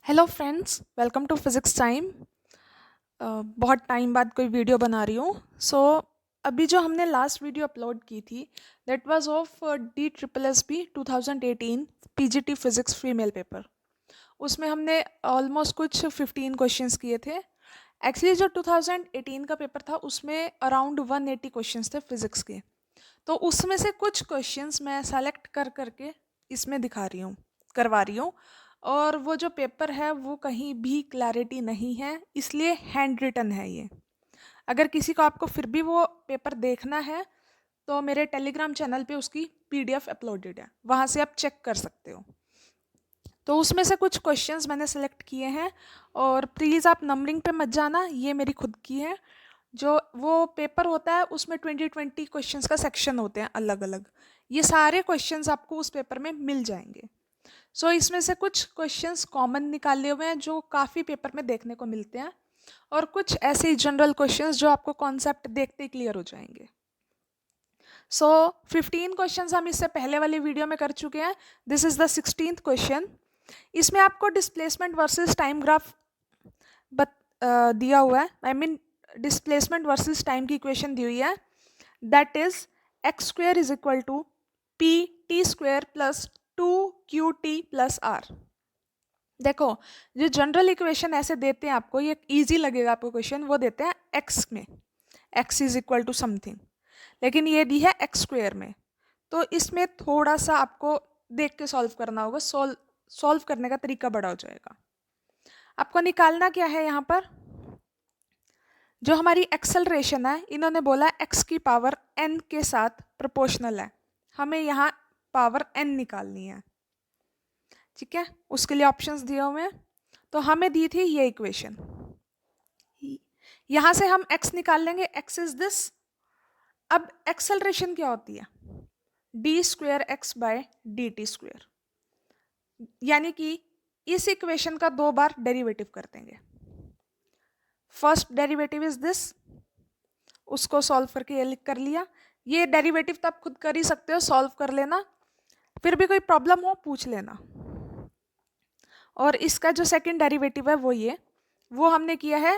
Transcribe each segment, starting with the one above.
Hello friends, welcome to physics time. बहुत time बाद कोई वीडियो बना रही हूँ। अभी जो हमने लास्ट वीडियो अपलोड की थी that was of DSSB 2018 PGT physics female paper. उसमें हमने ऑलमोस्ट कुछ 15 क्वेश्चंस किए थे। एक्चुअली जो 2018 का पेपर था उसमें अराउंड 180 क्वेश्चंस थे फिज़िक्स के। तो उसमें से कुछ क्वेश्चंस मैं सेलेक्ट कर करके इसमें दिखा रही हूँ, करवा रही हूँ। और वो जो पेपर है वो कहीं भी क्लैरिटी नहीं है, इसलिए हैंड रिटन है ये। अगर किसी को आपको फिर भी वो पेपर देखना है तो मेरे टेलीग्राम चैनल पे उसकी PDF अपलोडेड है, वहाँ से आप चेक कर सकते हो। तो उसमें से कुछ क्वेश्चंस मैंने सेलेक्ट किए हैं और प्लीज़ आप नंबरिंग पे मत जाना, ये मेरी खुद की है। जो वो पेपर होता है उसमें 20-20 क्वेश्चंस का सेक्शन होते हैं अलग अलग। ये सारे क्वेश्चंस आपको उस पेपर में मिल जाएंगे। इसमें से कुछ क्वेश्चंस कॉमन निकाले हुए हैं जो काफ़ी पेपर में देखने को मिलते हैं, और कुछ ऐसे ही जनरल क्वेश्चंस जो आपको कॉन्सेप्ट देखते ही क्लियर हो जाएंगे। 15 क्वेश्चंस हम इससे पहले वाली वीडियो में कर चुके हैं। This is the 16th question. इसमें आपको डिस्प्लेसमेंट वर्सेस टाइम ग्राफ दिया हुआ है। I mean displacement versus time की इक्वेशन दी हुई है, that is x² is equal to PT² plus 2QT plus R। देखो, जो जनरल इक्वेशन ऐसे देते हैं आपको, ये इजी लगेगा आपको क्वेश्चन, वो देते हैं x में, x is equal to something, लेकिन ये दी है x² में। तो इसमें थोड़ा सा आपको देख के सॉल्व करना होगा, सॉल्व करने का तरीका बड़ा हो जाएगा। आपको निकालना क्या है, यहाँ पर जो हमारी एक्सेलरेशन है इन्होंने बोला x की पावर n के साथ प्रोपोर्शनल है, हमें यहाँ पावर n निकालनी है। ठीक है, उसके लिए ऑप्शंस दिए हुए हैं। तो हमें दी थी ये इक्वेशन, यहां से हम x निकाल लेंगे, x इज दिस। अब एक्सेलरेशन क्या होती है, d² बाय dt², यानी कि इस इक्वेशन का 2 बार डेरिवेटिव कर देंगे। फर्स्ट डेरिवेटिव इज दिस, उसको सॉल्व करके ये लिख कर लिया। ये डेरिवेटिव तो आप खुद कर ही सकते हो, सॉल्व कर लेना, फिर भी कोई प्रॉब्लम हो पूछ लेना। और इसका जो सेकंड डेरिवेटिव है वो हमने किया है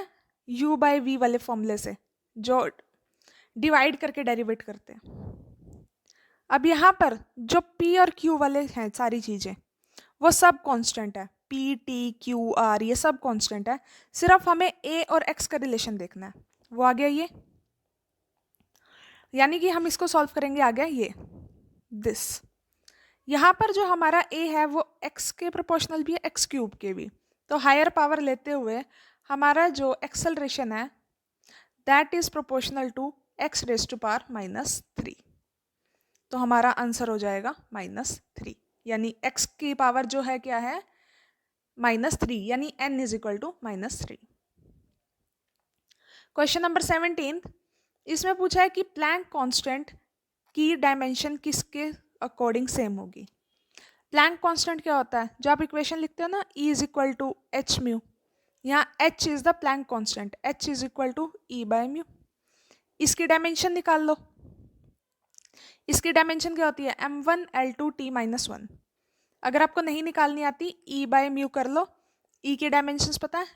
u/v वाले फॉर्मूले से, जो डिवाइड करके डेरिवेट करते हैं। अब यहाँ पर जो p और q वाले हैं सारी चीजें, वो सब कांस्टेंट है, p, t, q, r ये सब कांस्टेंट है। सिर्फ हमें a और x का रिलेशन देखना है, वो आ गया ये, यानी कि हम इसको सॉल्व करेंगे, आ गया ये दिस। यहाँ पर जो हमारा a है वो x के प्रोपोर्शनल भी है, x³ के भी। तो हायर पावर लेते हुए हमारा जो एक्सेलरेशन है that is proportional to x⁻⁻3। तो हमारा आंसर हो जाएगा -3, यानी x की पावर जो है क्या है, -3, यानी n is equal to -3। Question number 17, इसमें पूछा है कि प्लैंक कांस्टेंट की डायमेंशन किसके अकॉर्डिंग सेम होगी। प्लैंक कांस्टेंट क्या होता है, जो आप इक्वेशन लिखते हो ना, E is equal to h μ, यहाँ h is the Planck constant, h is equal to E/μ। इसकी डायमेंशन निकाल लो। इसकी डायमेंशन क्या होती है, m1l2t-1। अगर आपको नहीं निकालनी आती, E/μ कर लो। E की डायमेंशंस पता है,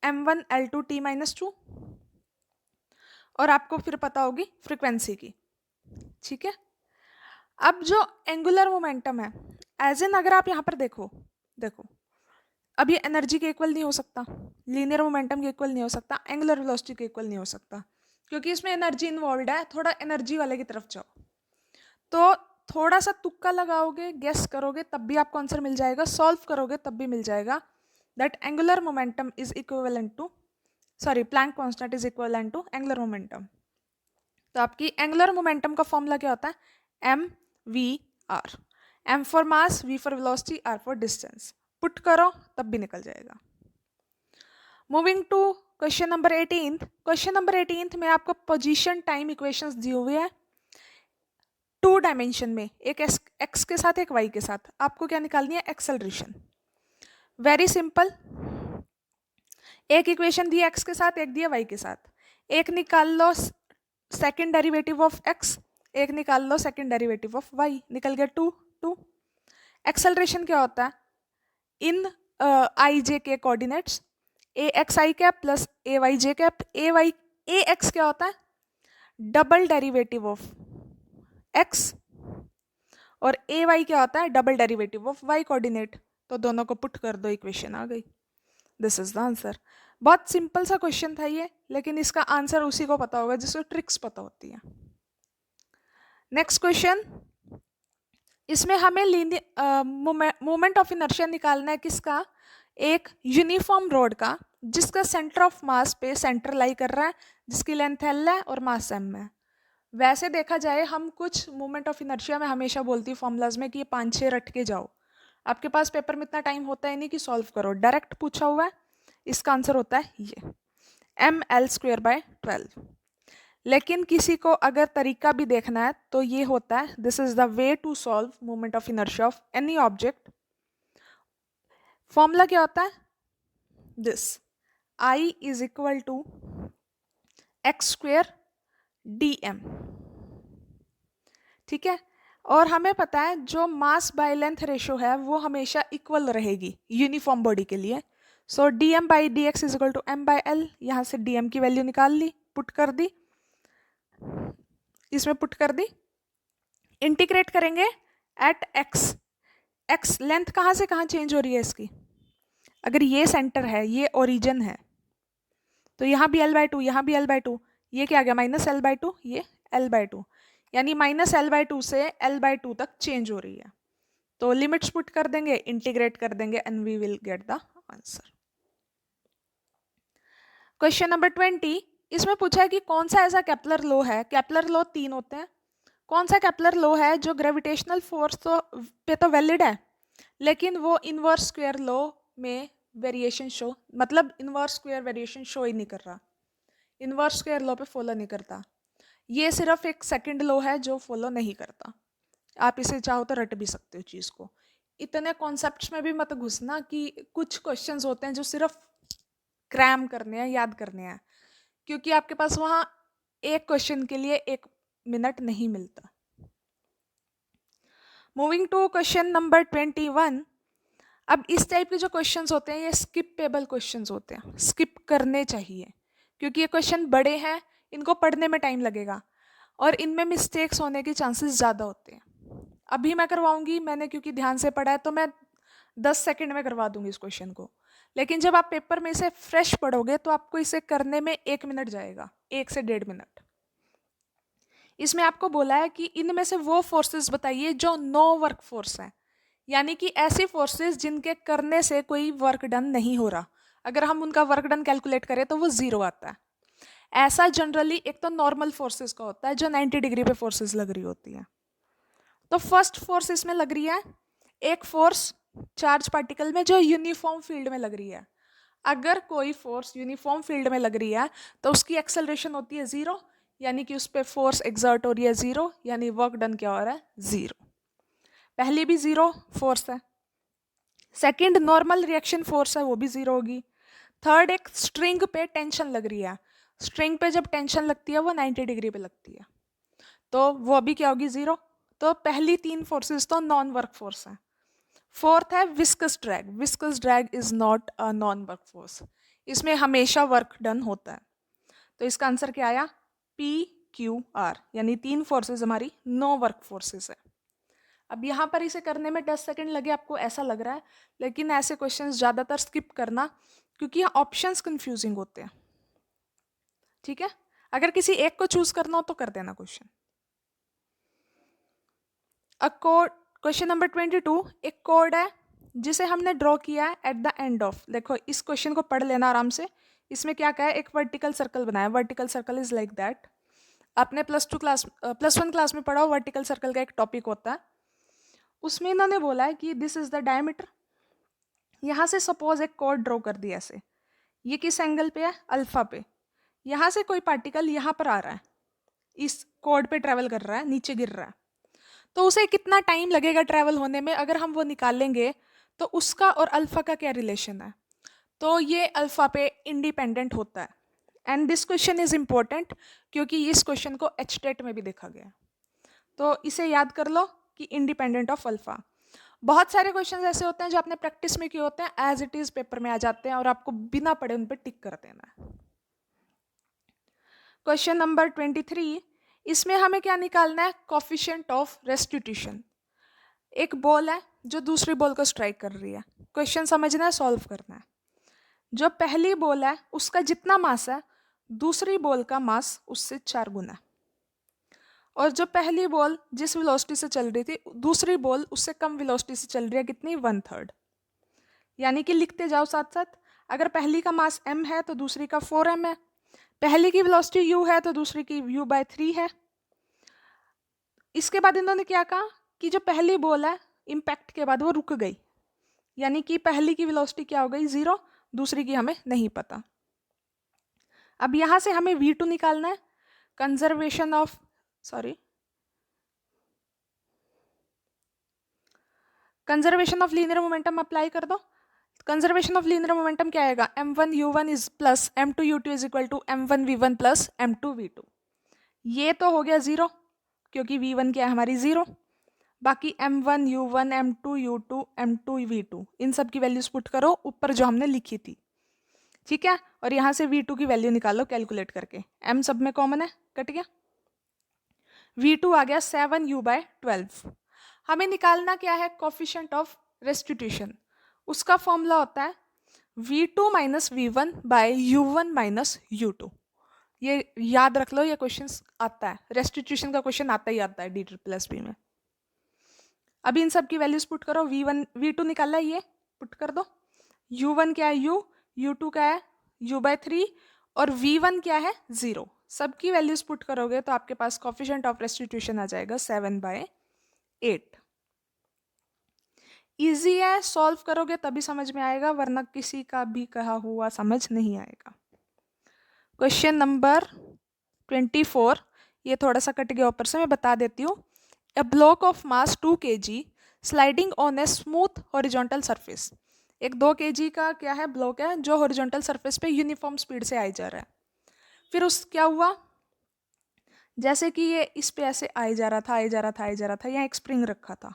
m1l2t-2, और आपको फिर पता होगी फ्रीक्वेंसी की। ठीक है, अब जो एंगुलर मोमेंटम है, एज एन अगर आप यहाँ पर देखो, अब ये एनर्जी के इक्वल नहीं हो सकता, लीनियर मोमेंटम के इक्वल नहीं हो सकता, एंगुलर वेलोसिटी के इक्वल नहीं हो सकता, क्योंकि इसमें एनर्जी इन्वॉल्व है। थोड़ा एनर्जी वाले की तरफ जाओ, तो थोड़ा सा तुक्का लगाओगे, गेस करोगे, तब भी आपको आंसर मिल जाएगा, सॉल्व करोगे तब भी मिल जाएगा, that angular momentum is equivalent to, sorry, Planck constant is equivalent to angular momentum. तो आपकी एंगुलर मोमेंटम का फॉर्मूला क्या होता है, mv/r, m for mass, v for velocity, r for distance. Put करो तब भी निकल जाएगा। Moving to question number 18। Question number 18 में आपको पोजीशन टाइम इक्वेशंस दी हुई है 2 डायमेंशन में, एक x के साथ एक y के साथ। आपको क्या निकालनी है, एक्सेलरेशन। वेरी सिंपल, एक इक्वेशन दी है x के साथ, एक दी है y के साथ। एक निकाल लो सेकेंड डेरिवेटिव ऑफ x, एक निकाल लो सेकेंड डेरिवेटिव ऑफ y, निकल गया 2। एक्सेलरेशन क्या होता है, इन आई जे के कोऑर्डिनेट्स, ए एक्स आई कैप प्लस ए वाई जे कैप। ए एक्स क्या होता है? डबल डेरिवेटिव ऑफ एक्स, और ए वाई क्या होता है? Double derivative of y coordinate. तो दोनों को पुट कर दो, इक्वेशन आ गई। This is the answer. बहुत सिंपल सा क्वेश्चन था ये, लेकिन इसका आंसर उसी को पता होगा जिसको ट्रिक्स पता होती है। नेक्स्ट क्वेश्चन, इसमें हमें मोमेंट ऑफ इनर्शिया निकालना है किसका? एक यूनिफॉर्म रोड का, जिसका सेंटर ऑफ मास पे सेंटर लाई कर रहा है, जिसकी लेंथ एल है और मास एम है। वैसे देखा जाए हम कुछ मोमेंट ऑफ इनर्शिया में हमेशा बोलती हूँ फॉर्मूलाज में कि ये 5-6 रट के जाओ। आपके पास पेपर में इतना टाइम होता है नहीं कि सॉल्व करो, डायरेक्ट पूछा हुआ है। इसका आंसर होता है ये mL²/12। लेकिन किसी को अगर तरीका भी देखना है तो ये होता है, this is the way to solve moment of inertia of any object. Formula क्या होता है? This I is equal to x² dm। ठीक है, और हमें पता है जो मास बाय लेंथ रेशो है वो हमेशा इक्वल रहेगी यूनिफॉर्म बॉडी के लिए। So dm/dx is equal to m/l। यहाँ से dm की वैल्यू निकाल ली, पुट कर दी, इसमें पुट कर दी। इंटीग्रेट करेंगे एट x। x लेंथ कहाँ से कहाँ चेंज हो रही है इसकी? अगर ये सेंटर है, ये ओरिजिन है, तो यहाँ भी l/2, यहाँ भी l/2, ये क्या आ गया? -l/2, ये l/2, यानी -l/2 से l/2 तक चेंज हो रही है। तो लिमिट्स पुट कर देंगे, इंटीग्रेट कर देंगे, and we will get the answer. Question number 20, इसमें पूछा है कि कौन सा ऐसा केपलर लॉ है, केपलर लॉ 3 होते हैं, कौन सा केपलर लॉ है जो ग्रेविटेशनल फोर्स पे तो वैलिड है, लेकिन वो इनवर्स स्क्वायर लॉ में वेरिएशन शो, मतलब इनवर्स स्क्वायर वेरिएशन शो ही नहीं कर रहा, इनवर्स स्क्वायर लॉ पे फॉलो नहीं करता। ये सिर्फ एक सेकंड लॉ है जो फॉलो नहीं करता। आप इसे चाहो तो रट भी सकते हो चीज़ को। इतने कॉन्सेप्ट्स में भी मत घुसना कि कुछ क्वेश्चंस होते हैं जो सिर्फ क्रैम करने हैं, याद करने हैं, क्योंकि आपके पास वहाँ एक क्वेश्चन के लिए 1 मिनट नहीं मिलता। Moving to question number 21। अब इस टाइप के जो क्वेश्चंस होते हैं ये स्किपेबल क्वेश्चंस होते हैं, स्किप करने चाहिए, क्योंकि ये क्वेश्चन बड़े हैं, इनको पढ़ने में टाइम लगेगा और इनमें मिस्टेक्स होने के चांसेस ज़्यादा होते हैं। अभी मैं करवाऊंगी, मैंने क्योंकि ध्यान से पढ़ा है तो मैं 10 सेकंड में करवा दूंगी इस क्वेश्चन को, लेकिन जब आप पेपर में इसे फ्रेश पढ़ोगे तो आपको इसे करने में 1 मिनट जाएगा, 1 से 1.5 मिनट। इसमें आपको बोला है कि इनमें से वो फोर्सेस बताइए जो नो वर्क फोर्स है, यानी कि ऐसी फोर्सेस जिनके करने से कोई वर्क डन नहीं हो रहा, अगर हम उनका वर्क डन कैलकुलेट करें तो वो 0 आता है। ऐसा जनरली एक तो नॉर्मल फोर्सेस का होता है जो 90 डिग्री पे फोर्सेस लग रही होती है। तो फर्स्ट फोर्स इसमें लग रही है, एक फोर्स चार्ज पार्टिकल में जो यूनिफॉर्म फील्ड में लग रही है। अगर कोई फोर्स यूनिफॉर्म फील्ड में लग रही है तो उसकी एक्सेलरेशन होती है 0, यानी कि उस पर फोर्स एक्सर्ट हो रही है 0, यानी वर्क डन क्या हो रहा है? 0। पहली भी 0 फोर्स है। सेकंड नॉर्मल रिएक्शन फोर्स है, वो भी 0 होगी। थर्ड एक स्ट्रिंग पे टेंशन लग रही है, स्ट्रिंग पे जब टेंशन लगती है वो 90 डिग्री पे लगती है, तो वो भी क्या होगी? 0। तो पहली 3 फोर्सेस तो नॉन वर्क फोर्स है। फोर्थ है viscous drag. Viscous drag is not a non work force, इसमें हमेशा वर्क डन होता है। तो इसका आंसर क्या आया? PQR, यानी 3 फोर्सेस हमारी नो वर्क फोर्सेस है। अब यहाँ पर इसे करने में 10 सेकंड लगे आपको ऐसा लग रहा है, लेकिन ऐसे क्वेश्चंस ज़्यादातर स्किप करना, क्योंकि यहाँ ऑप्शंस कंफ्यूजिंग होते हैं। ठीक है, अगर किसी एक को चूज करना हो तो कर देना क्वेश्चन। क्वेश्चन नंबर 22, एक कोड है जिसे हमने ड्रॉ किया है एट द एंड ऑफ। देखो इस क्वेश्चन को पढ़ लेना आराम से। इसमें क्या कहा है? एक वर्टिकल सर्कल बनाया, vertical circle is like that. आपने +1 क्लास में पढ़ा हो, वर्टिकल सर्कल का एक टॉपिक होता है, उसमें इन्होंने बोला है कि दिस इज द डायमीटर। यहाँ से सपोज एक कोड ड्रॉ कर दिया ऐसे, ये किस एंगल पे है? अल्फा पे। यहाँ से कोई पार्टिकल यहाँ पर आ रहा है, इस कोड पे ट्रेवल कर रहा है, नीचे गिर रहा है, तो उसे कितना टाइम लगेगा ट्रैवल होने में? अगर हम वो निकालेंगे तो उसका और अल्फा का क्या रिलेशन है? तो ये अल्फा पे इंडिपेंडेंट होता है। And this question is important क्योंकि इस क्वेश्चन को HTET में भी देखा गया, तो इसे याद कर लो कि इंडिपेंडेंट ऑफ अल्फा। बहुत सारे क्वेश्चन ऐसे होते हैं जो आपने प्रैक्टिस में किए होते हैं, एज इट इज पेपर में आ जाते हैं और आपको बिना पढ़े उन पर टिक कर देना है। क्वेश्चन नंबर 23, इसमें हमें क्या निकालना है? Coefficient of restitution. एक बॉल है जो दूसरी बॉल को स्ट्राइक कर रही है, क्वेश्चन समझना है, सॉल्व करना है। जो पहली बॉल है उसका जितना मास है दूसरी बॉल का मास उससे 4 गुना है, और जो पहली बॉल जिस वेलोसिटी से चल रही थी दूसरी बॉल उससे कम वेलोसिटी से चल रही है, कितनी? 1/3। यानी कि लिखते जाओ साथ साथ, अगर पहली का मास m है तो दूसरी का 4m है, पहली की वेलोसिटी u है तो दूसरी की u/3 है। इसके बाद इन्होंने क्या कहा कि जो पहली बॉल है इम्पैक्ट के बाद वो रुक गई, यानी कि पहली की वेलोसिटी क्या हो गई? 0, दूसरी की हमें नहीं पता। अब यहां से हमें v2 निकालना है। Conservation of linear momentum apply कर दो। कंजर्वेशन ऑफ लीनियर मोमेंटम क्या आएगा? m1 u1 is plus m2 u2 is equal to m1 v1 plus m2 v2। ये तो हो गया 0 क्योंकि v1 क्या है हमारी? 0। बाकी m1 u1 m2 u2 m2 v2 इन सब की वैल्यूज पुट करो ऊपर जो हमने लिखी थी, ठीक है, और यहाँ से v2 की वैल्यू निकालो कैलकुलेट करके। m सब में कॉमन है, कट गया। v2 आ गया 7u/12। हमें निकालना क्या है? Coefficient of restitution. उसका फॉर्मूला होता है v2 minus v1 bye u1 minus u2। ये याद रख लो, ये क्वेश्चन आता है, रेस्टिट्यूशन का क्वेश्चन आता ही आता है DSSB में। अभी इन सब की वैल्यूज पुट करो। v2 निकाला है, ये पुट कर दो। u1 क्या है? u, u2 क्या है? u/3, और v1 क्या है? 0। सबकी वैल्यूज पुट करोगे तो आपके पास कोफिशिएंट ऑफ रेस्टिट्यूशन आ जाएगा 7/8। इजी है, सॉल्व करोगे तभी समझ में आएगा, वरना किसी का भी कहा हुआ समझ नहीं आएगा। क्वेश्चन नंबर 24, ये थोड़ा सा कट गया ऊपर से, मैं बता देती हूँ। A block of mass 2 kg sliding on a smooth horizontal surface। एक 2 kg का क्या है? ब्लॉक है जो हॉरिजॉन्टल सरफेस पे यूनिफॉर्म स्पीड से आई जा रहा है। फिर उस क्या हुआ? जैसे कि ये इस पे ऐसे आई जा रहा था, यहाँ एक स्प्रिंग रखा था,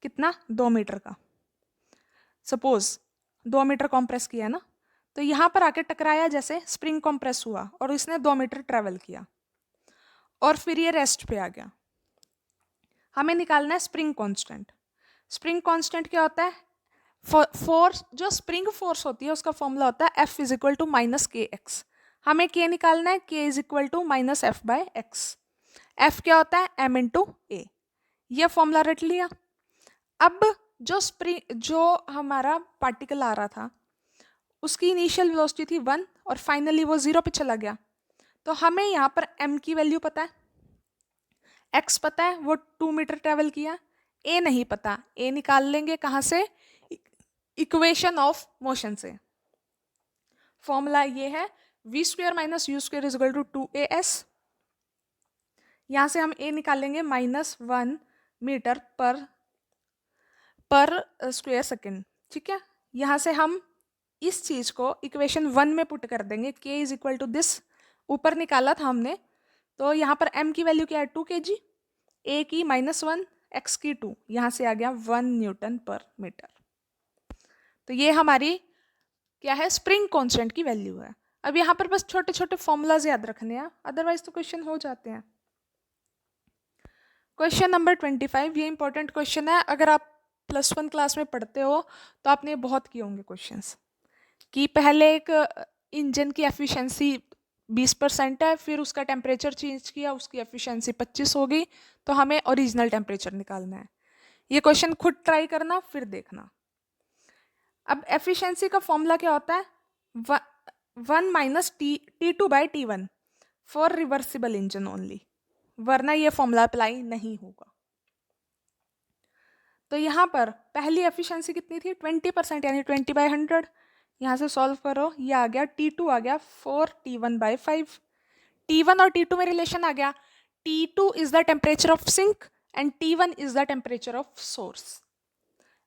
कितना? 2 मीटर का। सपोज 2 मीटर कॉम्प्रेस किया ना, तो यहाँ पर आके टकराया, जैसे स्प्रिंग कॉम्प्रेस हुआ और इसने 2 मीटर ट्रेवल किया और फिर ये रेस्ट पे आ गया। हमें निकालना है स्प्रिंग कांस्टेंट। स्प्रिंग कांस्टेंट क्या होता है? फोर्स, जो स्प्रिंग फोर्स होती है उसका फॉर्मूला होता है F is equal to minus KX। हमें K निकालना है, K is equal to minus F/X। F क्या होता है? M into A। यह फॉर्मूला रट लिया। अब जो हमारा पार्टिकल आ रहा था उसकी इनिशियल वेलोसिटी थी 1 और फाइनली वो 0 पे चला गया, तो हमें यहाँ पर M की वैल्यू पता है, X पता है वो 2 मीटर ट्रेवल किया, A नहीं पता, A निकाल लेंगे कहाँ से? इक्वेशन ऑफ मोशन से। फॉर्मूला ये है v² minus u² is equal to 2AS। यहाँ से हम A निकालेंगे -1 मीटर पर स्क्वायर सेकेंड, ठीक है। यहाँ से हम इस चीज को इक्वेशन 1 में पुट कर देंगे, K is equal to this, ऊपर निकाला था हमने, तो यहाँ पर M की वैल्यू क्या है? 2 kg, A की -1, X की 2, यहाँ से आ गया 1 न्यूटन पर मीटर। तो ये हमारी क्या है? स्प्रिंग कांस्टेंट की वैल्यू है। अब यहाँ पर बस छोटे छोटे फॉर्मूलाज याद रखने हैं, अदरवाइज तो क्वेश्चन हो जाते हैं। क्वेश्चन नंबर 25, ये इंपॉर्टेंट क्वेश्चन है। अगर आप +1 क्लास में पढ़ते हो तो आपने बहुत किए होंगे क्वेश्चंस, कि पहले एक इंजन की एफिशिएंसी 20% है, फिर उसका टेम्परेचर चेंज किया, उसकी एफिशिएंसी 25 हो गई, तो हमें ओरिजिनल टेम्परेचर निकालना है। ये क्वेश्चन खुद ट्राई करना फिर देखना। अब एफिशिएंसी का फॉर्मूला क्या होता है? 1 minus T2/T1 for reversible engine only, वरना ये फॉर्मूला अप्लाई नहीं होगा। तो यहाँ पर पहली एफिशिएंसी कितनी थी? 20%, यानी 20/100। यहाँ से सॉल्व करो, ये आ गया T2 आ गया 4T1/5। T1 और T2 में रिलेशन आ गया, T2 is the temperature of sink and T1 is the temperature of source.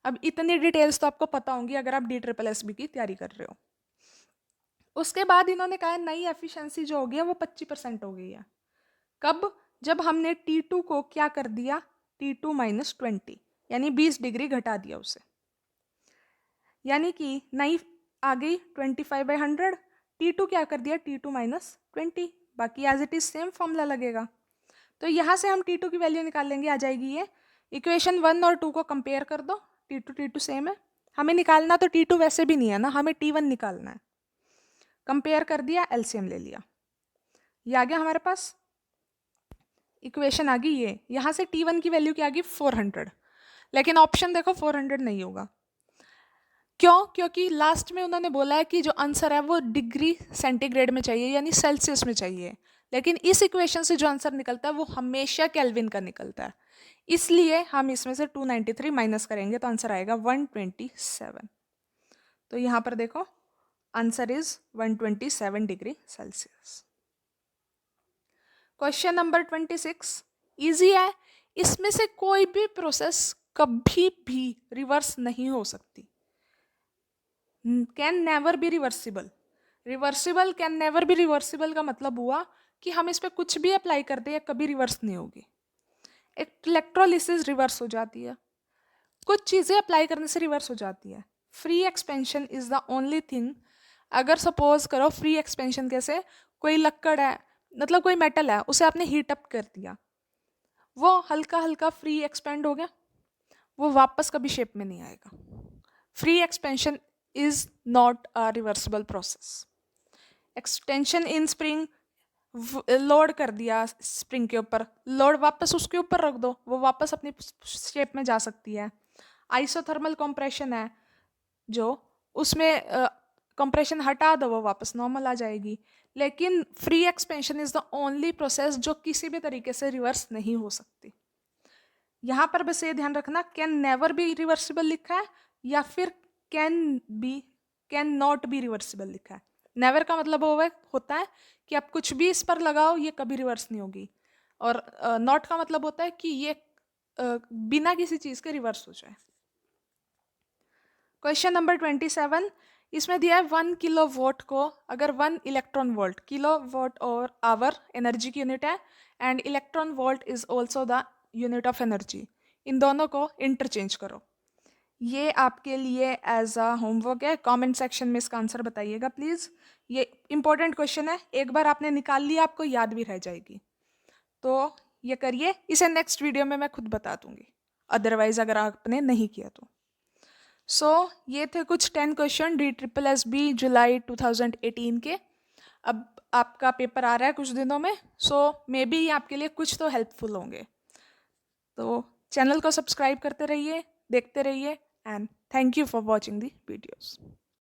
अब इतनी डिटेल्स तो आपको पता होंगी अगर आप DSSB की तैयारी कर रहे हो। उसके बाद इन्होंने कहा नई एफिशिएंसी जो हो गई है वो 25% हो गई है। कब? जब हमने T2 को क्या कर दिया? T2 - 20, यानी 20 डिग्री घटा दिया उसे, यानी कि नई आ गई 25/100, T2 क्या कर दिया, T2 माइनस 20, बाकी as it is same formula लगेगा। तो यहाँ से हम T2 की वैल्यू निकाल लेंगे, आ जाएगी ये, इक्वेशन 1 और 2 को कंपेयर कर दो, T2 सेम है, हमें निकालना तो T2 वैसे भी नहीं है ना, हमें T1 निकालना है। कंपेयर कर दिया, एलसीएम ले लिया, ये आ गया हमारे पास, इक्वेशन आ गई ये। यहाँ से T1 की वैल्यू क्या आ गई, 400, लेकिन ऑप्शन देखो 400 नहीं होगा, क्यों? क्योंकि लास्ट में उन्होंने बोला है कि जो आंसर है वो डिग्री सेंटीग्रेड में चाहिए, यानी सेल्सियस में चाहिए, लेकिन इस इक्वेशन से जो आंसर निकलता है वो हमेशा केल्विन का निकलता है, इसलिए हम इसमें से 293 माइनस करेंगे तो आंसर आएगा 127। तो यहाँ पर देखो answer is 127 degree Celsius. Question number 26 easy है, इसमें से कोई भी प्रोसेस कभी भी रिवर्स नहीं हो सकती, can never be reversible. Reversible can never be reversible का मतलब हुआ कि हम इस पर कुछ भी अप्लाई करते हैं कभी रिवर्स नहीं होगी। इलेक्ट्रोलिसिस रिवर्स हो जाती है, कुछ चीज़ें अप्लाई करने से रिवर्स हो जाती है। Free expansion is the only thing, अगर सपोज करो फ्री एक्सपेंशन कैसे, कोई लक्कड़ है, मतलब कोई मेटल है, उसे आपने हीट अप कर दिया, वो हल्का हल्का फ्री एक्सपेंड हो गया, वो वापस कभी शेप में नहीं आएगा। Free expansion is not a reversible process. Extension in spring, load कर दिया स्प्रिंग के ऊपर, लोड वापस उसके ऊपर रख दो, वो वापस अपनी शेप में जा सकती है। आइसोथर्मल कंप्रेशन है जो, उसमें कंप्रेशन हटा दो वो वापस नॉर्मल आ जाएगी, लेकिन free expansion is the only process जो किसी भी तरीके से रिवर्स नहीं हो सकती। यहाँ पर बस ये ध्यान रखना, कैन नेवर बी रिवर्सिबल लिखा है या फिर कैन नॉट बी रिवर्सिबल लिखा है। नेवर का मतलब होता है कि आप कुछ भी इस पर लगाओ ये कभी रिवर्स नहीं होगी, और नॉट का मतलब होता है कि ये बिना किसी चीज़ के रिवर्स हो जाए। क्वेश्चन नंबर 27, इसमें दिया है 1 किलोवाट को अगर 1 इलेक्ट्रॉन वोल्ट, किलोवाट और आवर एनर्जी की यूनिट है, and electron volt is also the unit of energy, इन दोनों को इंटरचेंज करो। ये आपके लिए एज अ होमवर्क है, कमेंट सेक्शन में इसका आंसर बताइएगा प्लीज़। ये इंपॉर्टेंट क्वेश्चन है, एक बार आपने निकाल लिया आपको याद भी रह जाएगी, तो ये करिए, इसे नेक्स्ट वीडियो में मैं खुद बता दूंगी, अदरवाइज अगर आपने नहीं किया तो। ये थे कुछ 10 क्वेश्चन DSSB जुलाई 2018 के। अब आपका पेपर आ रहा है कुछ दिनों में, मे बी ये आपके लिए कुछ तो हेल्पफुल होंगे। तो चैनल को सब्सक्राइब करते रहिए, देखते रहिए, and thank you for watching the videos.